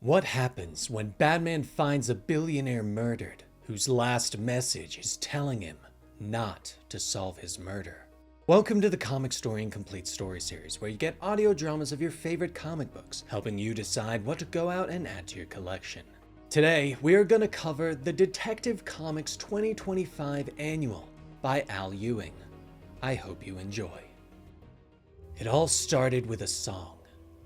What happens when Batman finds a billionaire murdered, whose last message is telling him not to solve his murder? Welcome to the Comicstorian Complete Story Series, where you get audio dramas of your favorite comic books, helping you decide what to go out and add to your collection. Today, we are going to cover the Detective Comics 2025 Annual by Ewing. I hope you enjoy. It all started with a song.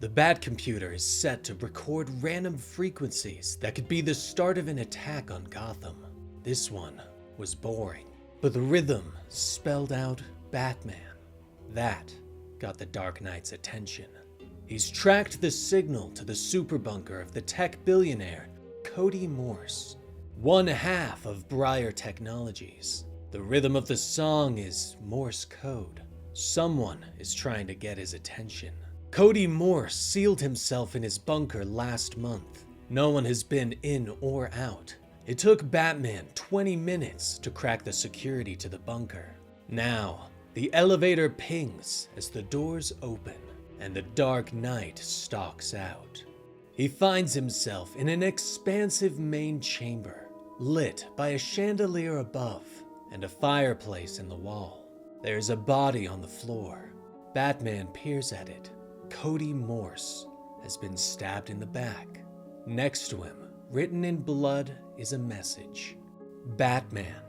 The Bat computer is set to record random frequencies that could be the start of an attack on Gotham. This one was boring, but the rhythm spelled out Batman. That got the Dark Knight's attention. He's tracked the signal to the super bunker of the tech billionaire, Cody Morse, one half of Brier Technologies. The rhythm of the song is Morse code. Someone is trying to get his attention. Cody Morse sealed himself in his bunker last month. No one has been in or out. It took Batman 20 minutes to crack the security to the bunker. Now, the elevator pings as the doors open and the Dark Knight stalks out. He finds himself in an expansive main chamber, lit by a chandelier above and a fireplace in the wall. There's a body on the floor. Batman peers at it. Cody Morse has been stabbed in the back. Next to him, written in blood, is a message. Batman,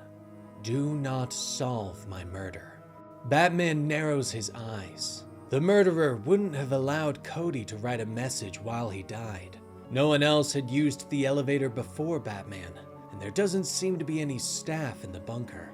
do not solve my murder. Batman narrows his eyes. The murderer wouldn't have allowed Cody to write a message while he died. No one else had used the elevator before Batman, and there doesn't seem to be any staff in the bunker.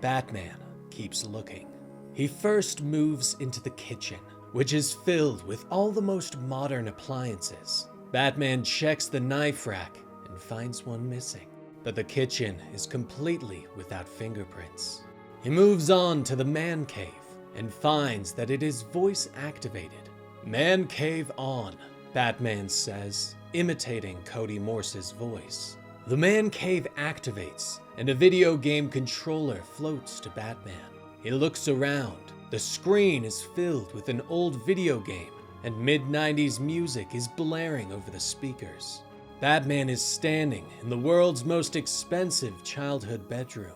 Batman keeps looking. He first moves into the kitchen, which is filled with all the most modern appliances. Batman checks the knife rack and finds one missing, but the kitchen is completely without fingerprints. He moves on to the man cave and finds that it is voice activated. Man cave on, Batman says, imitating Cody Morse's voice. The man cave activates and a video game controller floats to Batman. He looks around. The screen is filled with an old video game, and mid-90s music is blaring over the speakers. Batman is standing in the world's most expensive childhood bedroom.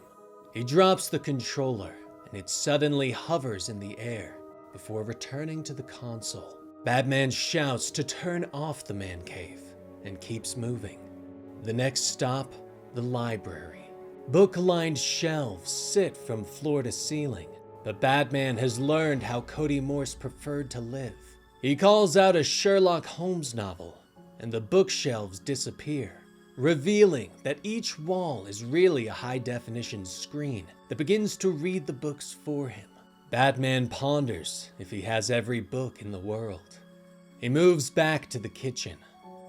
He drops the controller, and it suddenly hovers in the air before returning to the console. Batman shouts to turn off the man cave and keeps moving. The next stop, the library. Book-lined shelves sit from floor to ceiling. But Batman has learned how Cody Morse preferred to live. He calls out a Sherlock Holmes novel, and the bookshelves disappear, revealing that each wall is really a high-definition screen that begins to read the books for him. Batman ponders if he has every book in the world. He moves back to the kitchen.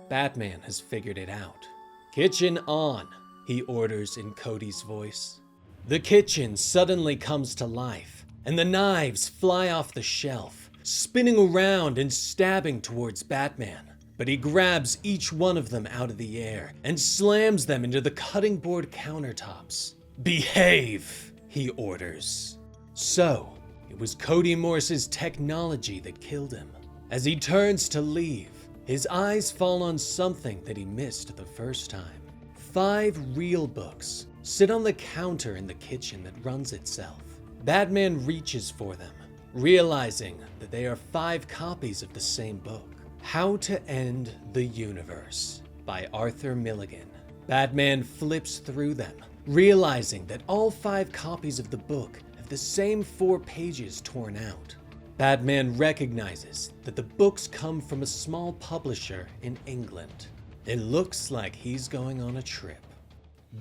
Batman has figured it out. "Kitchen on," he orders in Cody's voice. The kitchen suddenly comes to life, and the knives fly off the shelf, spinning around and stabbing towards Batman. But he grabs each one of them out of the air and slams them into the cutting board countertops. "Behave," he orders. So, it was Cody Morse's technology that killed him. As he turns to leave, his eyes fall on something that he missed the first time. 5 real books sit on the counter in the kitchen that runs itself. Batman reaches for them, realizing that they are 5 copies of the same book. How to End the Universe by Arthur Milligan. Batman flips through them, realizing that all 5 copies of the book have the same 4 pages torn out. Batman recognizes that the books come from a small publisher in England. It looks like he's going on a trip.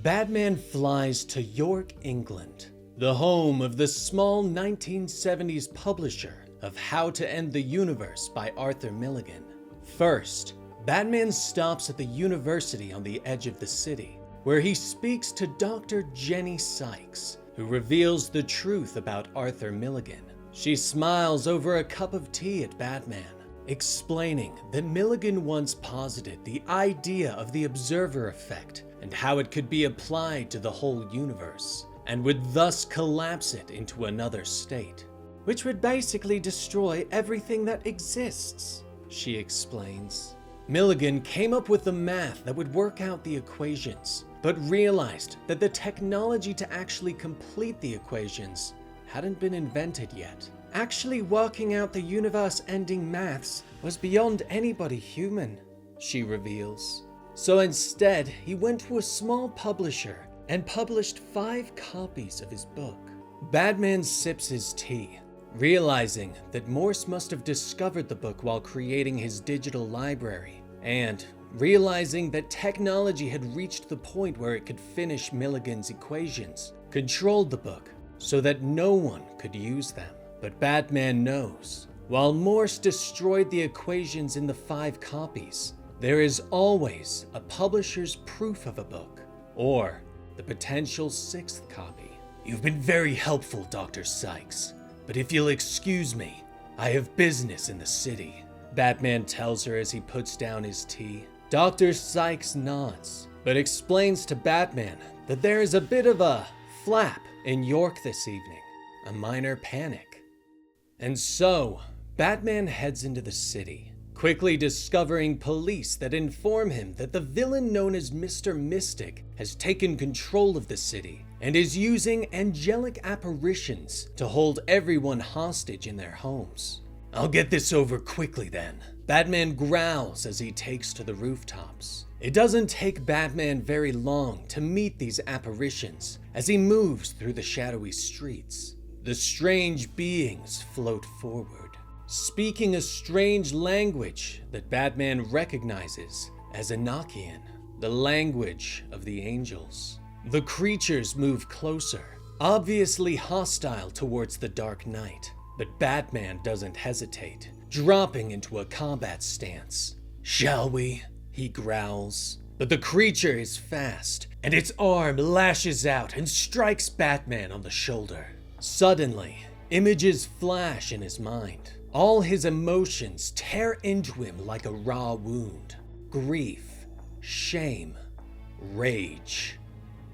Batman flies to York, England, the home of the small 1970s publisher of How to End the Universe by Arthur Milligan. First, Batman stops at the university on the edge of the city, where he speaks to Dr. Jenny Sykes, who reveals the truth about Arthur Milligan. She smiles over a cup of tea at Batman, explaining that Milligan once posited the idea of the observer effect and how it could be applied to the whole universe, and would thus collapse it into another state, which would basically destroy everything that exists, she explains. Milligan came up with the math that would work out the equations, but realized that the technology to actually complete the equations hadn't been invented yet. Actually working out the universe-ending maths was beyond anybody human, she reveals. So instead, he went to a small publisher and published 5 copies of his book. Batman sips his tea, realizing that Morse must have discovered the book while creating his digital library, and realizing that technology had reached the point where it could finish Milligan's equations, controlled the book so that no one could use them. But Batman knows, while Morse destroyed the equations in the 5 copies, there is always a publisher's proof of a book, or the potential 6th copy. You've been very helpful, Dr. Sykes, but if you'll excuse me, I have business in the city, Batman tells her as he puts down his tea. Dr. Sykes nods, but explains to Batman that there is a bit of a flap in York this evening, a minor panic. And so, Batman heads into the city, quickly discovering police that inform him that the villain known as Mr. Mystic has taken control of the city and is using angelic apparitions to hold everyone hostage in their homes. I'll get this over quickly then, Batman growls as he takes to the rooftops. It doesn't take Batman very long to meet these apparitions as he moves through the shadowy streets. The strange beings float forward, speaking a strange language that Batman recognizes as Enochian, the language of the angels. The creatures move closer, obviously hostile towards the Dark Knight, but Batman doesn't hesitate, dropping into a combat stance. Shall we? He growls. But the creature is fast, and its arm lashes out and strikes Batman on the shoulder. Suddenly, images flash in his mind. All his emotions tear into him like a raw wound. Grief, shame, rage,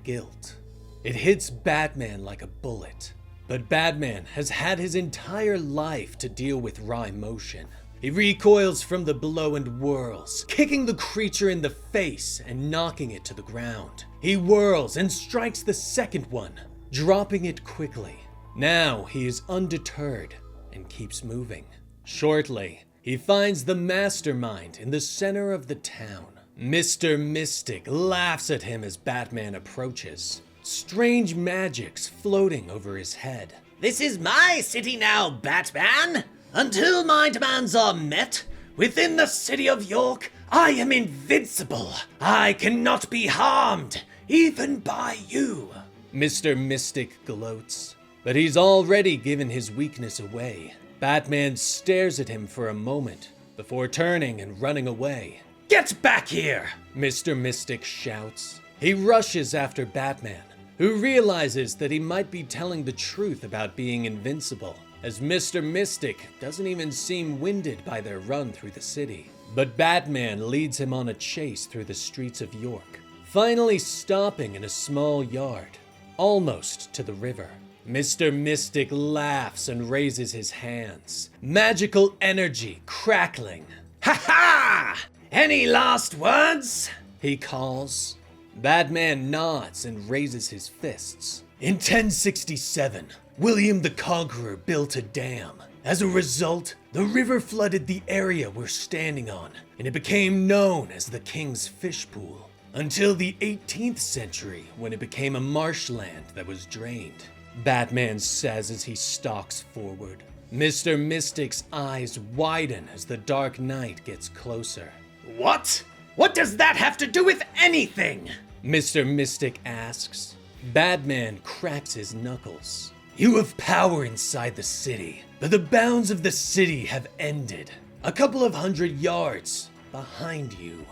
guilt. It hits Batman like a bullet. But Batman has had his entire life to deal with raw emotion. He recoils from the blow and whirls, kicking the creature in the face and knocking it to the ground. He whirls and strikes the second one, dropping it quickly. Now he is undeterred and keeps moving. Shortly, he finds the mastermind in the center of the town. Mr. Mystic laughs at him as Batman approaches, strange magics floating over his head. This is my city now, Batman! Until my demands are met, within the city of York, I am invincible. I cannot be harmed, even by you. Mr. Mystic gloats, but he's already given his weakness away. Batman stares at him for a moment before turning and running away. Get back here! Mr. Mystic shouts. He rushes after Batman, who realizes that he might be telling the truth about being invincible, as Mr. Mystic doesn't even seem winded by their run through the city. But Batman leads him on a chase through the streets of York, finally stopping in a small yard, almost to the river. Mr. Mystic laughs and raises his hands, magical energy crackling. Ha ha! Any last words? He calls. Batman nods and raises his fists. In 1067, William the Conqueror built a dam. As a result, the river flooded the area we're standing on, and it became known as the King's Fish Pool, until the 18th century when it became a marshland that was drained, Batman says as he stalks forward. Mr. Mystic's eyes widen as the Dark Knight gets closer. What? What does that have to do with anything? Mr. Mystic asks. Batman cracks his knuckles. You have power inside the city, but the bounds of the city have ended. A couple of 100 yards behind you.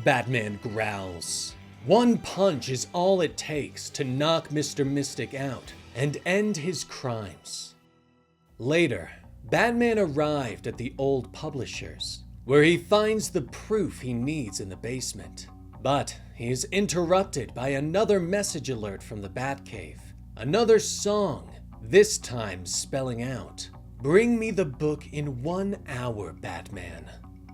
Batman growls. One punch is all it takes to knock Mr. Mystic out and end his crimes. Later, Batman arrived at the old publishers, where he finds the proof he needs in the basement. But he is interrupted by another message alert from the Batcave. Another song, this time spelling out, "Bring me the book in 1 hour, Batman."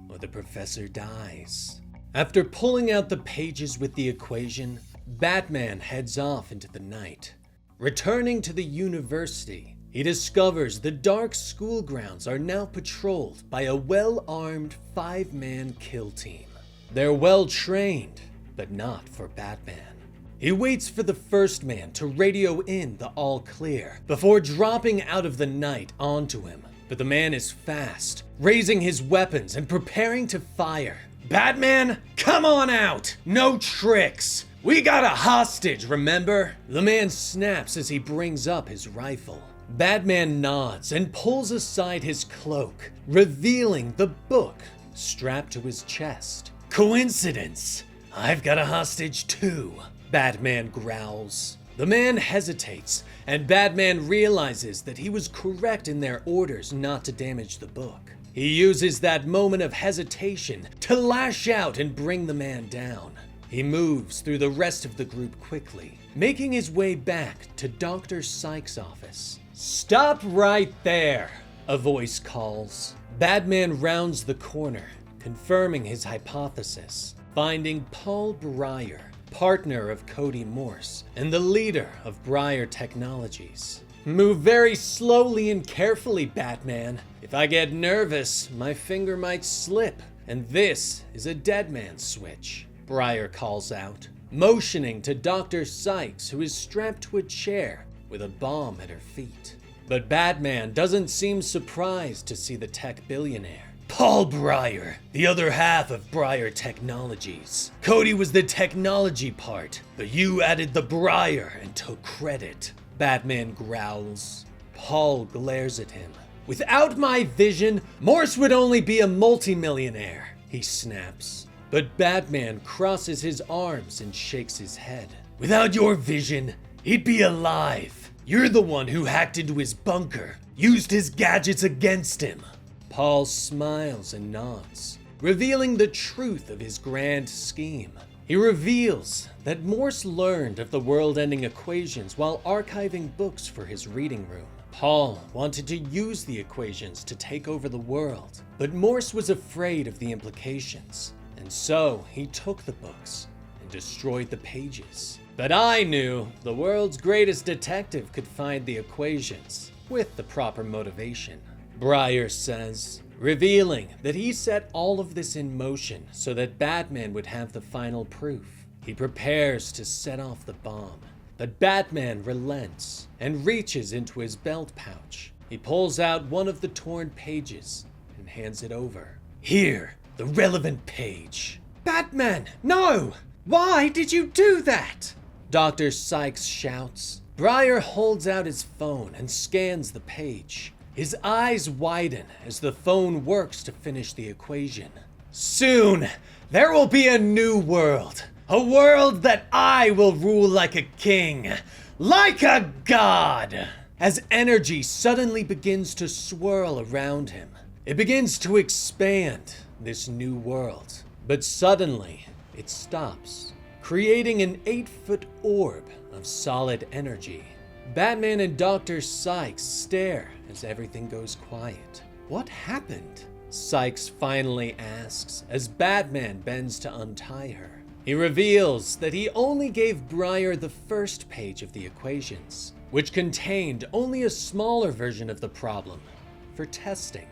or the professor dies. After pulling out the pages with the equation, Batman heads off into the night. Returning to the university, he discovers the dark school grounds are now patrolled by a well-armed 5-man kill team. They're well-trained, but not for Batman. He waits for the first man to radio in the all clear before dropping out of the night onto him. But the man is fast, raising his weapons and preparing to fire. "Batman, come on out! No tricks! We got a hostage, remember?" The man snaps as he brings up his rifle. Batman nods and pulls aside his cloak, revealing the book strapped to his chest. "Coincidence? I've got a hostage too," Batman growls. The man hesitates, and Batman realizes that he was correct in their orders not to damage the book. He uses that moment of hesitation to lash out and bring the man down. He moves through the rest of the group quickly, making his way back to Dr. Sykes' office. "Stop right there," a voice calls. Batman rounds the corner, confirming his hypothesis, finding Paul Brier, partner of Cody Morse and the leader of Brier Technologies. "Move very slowly and carefully, Batman. If I get nervous, my finger might slip, and this is a dead man's switch," Brier calls out, motioning to Dr. Sykes, who is strapped to a chair with a bomb at her feet. But Batman doesn't seem surprised to see the tech billionaire. "Paul Brier, the other half of Brier Technologies. Cody was the technology part, but you added the Brier and took credit," Batman growls. Paul glares at him. "Without my vision, Morse would only be a multimillionaire," he snaps. But Batman crosses his arms and shakes his head. "Without your vision, he'd be alive. You're the one who hacked into his bunker, used his gadgets against him." Paul smiles and nods, revealing the truth of his grand scheme. He reveals that Morse learned of the world-ending equations while archiving books for his reading room. Paul wanted to use the equations to take over the world, but Morse was afraid of the implications, and so he took the books and destroyed the pages. But I knew the world's greatest detective could find the equations with the proper motivation, Brier says, revealing that he set all of this in motion so that Batman would have the final proof. He prepares to set off the bomb, but Batman relents and reaches into his belt pouch. He pulls out one of the torn pages and hands it over. "Here, the relevant page." "Batman, no! Why did you do that?" Dr. Sykes shouts. Brier holds out his phone and scans the page. His eyes widen as the phone works to finish the equation. "Soon, there will be a new world. A world that I will rule like a king. Like a god!" As energy suddenly begins to swirl around him, it begins to expand this new world. But suddenly, it stops, creating an 8-foot orb of solid energy. Batman and Dr. Sykes stare as everything goes quiet. "What happened?" Sykes finally asks as Batman bends to untie her. He reveals that he only gave Brier the first page of the equations, which contained only a smaller version of the problem for testing.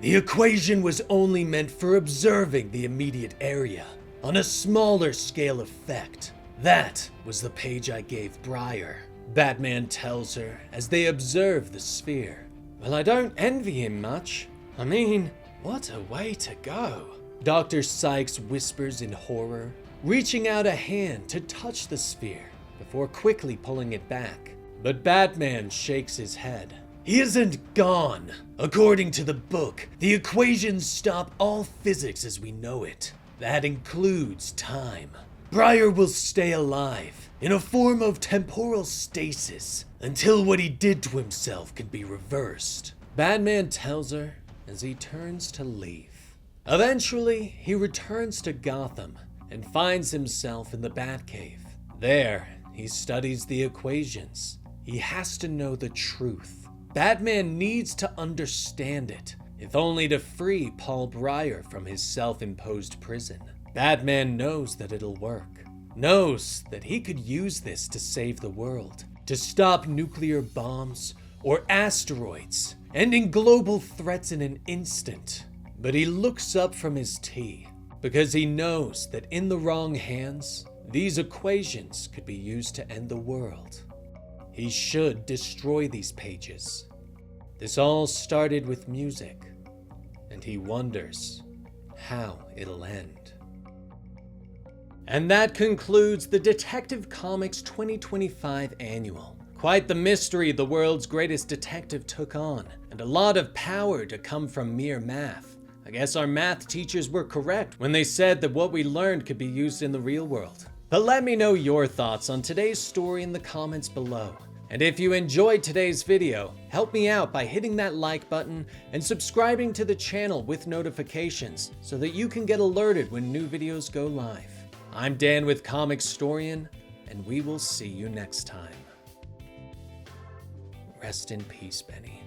"The equation was only meant for observing the immediate area on a smaller scale effect. That was the page I gave Brier," Batman tells her as they observe the sphere. "Well, I don't envy him much. I mean, what a way to go," Dr. Sykes whispers in horror, reaching out a hand to touch the sphere before quickly pulling it back. But Batman shakes his head. "He isn't gone. According to the book, the equations stop all physics as we know it. That includes time. Brier will stay alive in a form of temporal stasis until what he did to himself can be reversed," Batman tells her as he turns to leave. Eventually, he returns to Gotham and finds himself in the Batcave. There, he studies the equations. He has to know the truth. Batman needs to understand it if only to free Paul Brier from his self-imposed prison. Batman knows that it'll work, knows that he could use this to save the world, to stop nuclear bombs or asteroids, ending global threats in an instant. But he looks up from his tea, because he knows that in the wrong hands, these equations could be used to end the world. He should destroy these pages. This all started with music, and he wonders how it'll end. And that concludes the Detective Comics 2025 Annual. Quite the mystery the world's greatest detective took on, and a lot of power to come from mere math. I guess our math teachers were correct when they said that what we learned could be used in the real world. But let me know your thoughts on today's story in the comments below. And if you enjoyed today's video, help me out by hitting that like button and subscribing to the channel with notifications so that you can get alerted when new videos go live. I'm Dan with Comicstorian, and we will see you next time. Rest in peace, Benny.